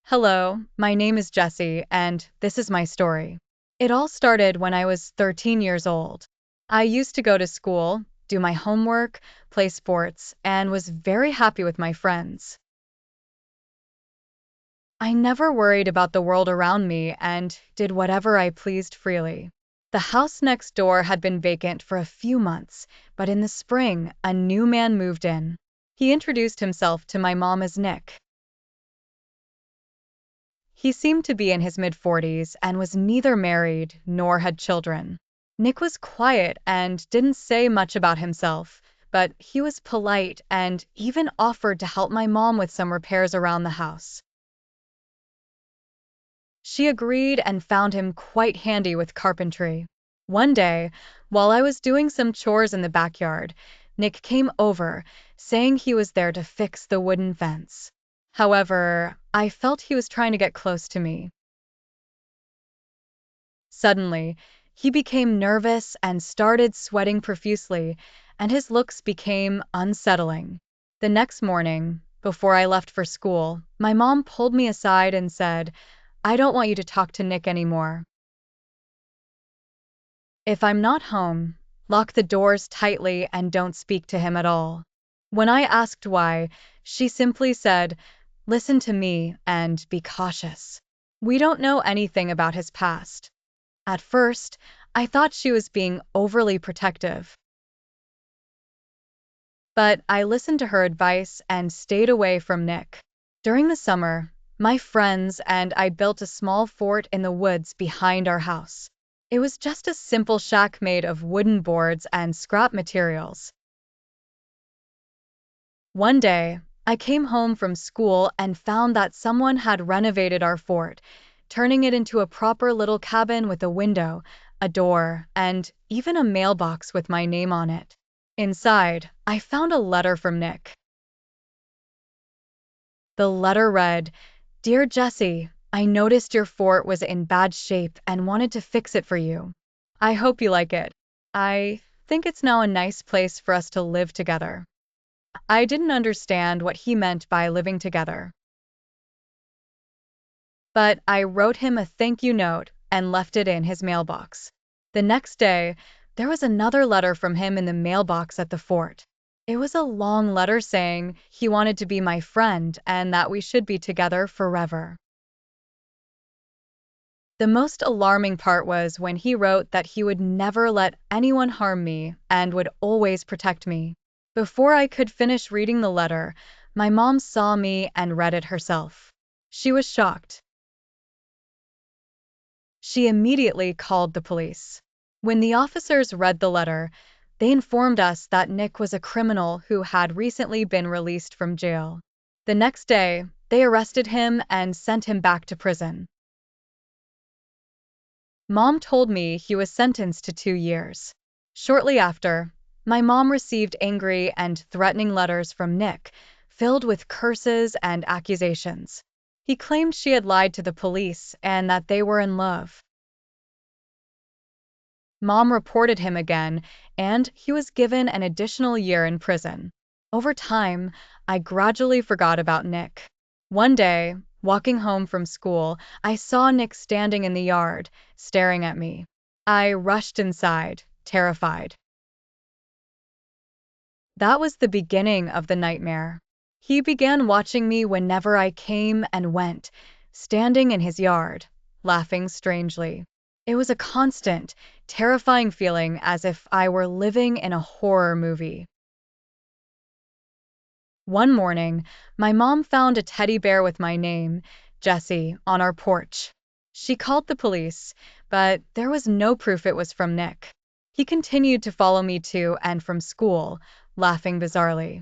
Hello, my name is Jessie, and this is my story. It all started when I was 13 years old. I used to go to school, do my homework, play sports, and was very happy with my friends. I never worried about the world around me and did whatever I pleased freely. The house next door had been vacant for a few months, but in the spring, a new man moved in. He introduced himself to my mom as Nick. He seemed to be in his mid-40s and was neither married nor had children. Nick was quiet and didn't say much about himself, but he was polite and even offered to help my mom with some repairs around the house. She agreed and found him quite handy with carpentry. One day, while I was doing some chores in the backyard, Nick came over, saying he was there to fix the wooden fence. However, I felt he was trying to get close to me. Suddenly, he became nervous and started sweating profusely, and his looks became unsettling. The next morning, before I left for school, my mom pulled me aside and said, "I don't want you to talk to Nick anymore. If I'm not home, lock the doors tightly and don't speak to him at all." When I asked why, she simply said, "Listen to me and be cautious. We don't know anything about his past." At first, I thought she was being overly protective, but I listened to her advice and stayed away from Nick. During the summer, my friends and I built a small fort in the woods behind our house. It was just a simple shack made of wooden boards and scrap materials. One day, I came home from school and found that someone had renovated our fort, turning it into a proper little cabin with a window, a door, and even a mailbox with my name on it. Inside, I found a letter from Nick. The letter read, "Dear Jessie, I noticed your fort was in bad shape and wanted to fix it for you. I hope you like it. I think it's now a nice place for us to live together." I didn't understand what he meant by living together, but I wrote him a thank you note and left it in his mailbox. The next day, there was another letter from him in the mailbox at the fort. It was a long letter saying he wanted to be my friend and that we should be together forever. The most alarming part was when he wrote that he would never let anyone harm me and would always protect me. Before I could finish reading the letter, my mom saw me and read it herself. She was shocked. She immediately called the police. When the officers read the letter, they informed us that Nick was a criminal who had recently been released from jail. The next day, they arrested him and sent him back to prison. Mom told me he was sentenced to 2 years. Shortly after, my mom received angry and threatening letters from Nick, filled with curses and accusations. He claimed she had lied to the police and that they were in love. Mom reported him again, and he was given an additional year in prison. Over time, I gradually forgot about Nick. One day, walking home from school, I saw Nick standing in the yard, staring at me. I rushed inside, terrified. That was the beginning of the nightmare. He began watching me whenever I came and went, standing in his yard, laughing strangely. It was a constant, terrifying feeling as if I were living in a horror movie. One morning, my mom found a teddy bear with my name, Jessie, on our porch. She called the police, but there was no proof it was from Nick. He continued to follow me to and from school, laughing bizarrely.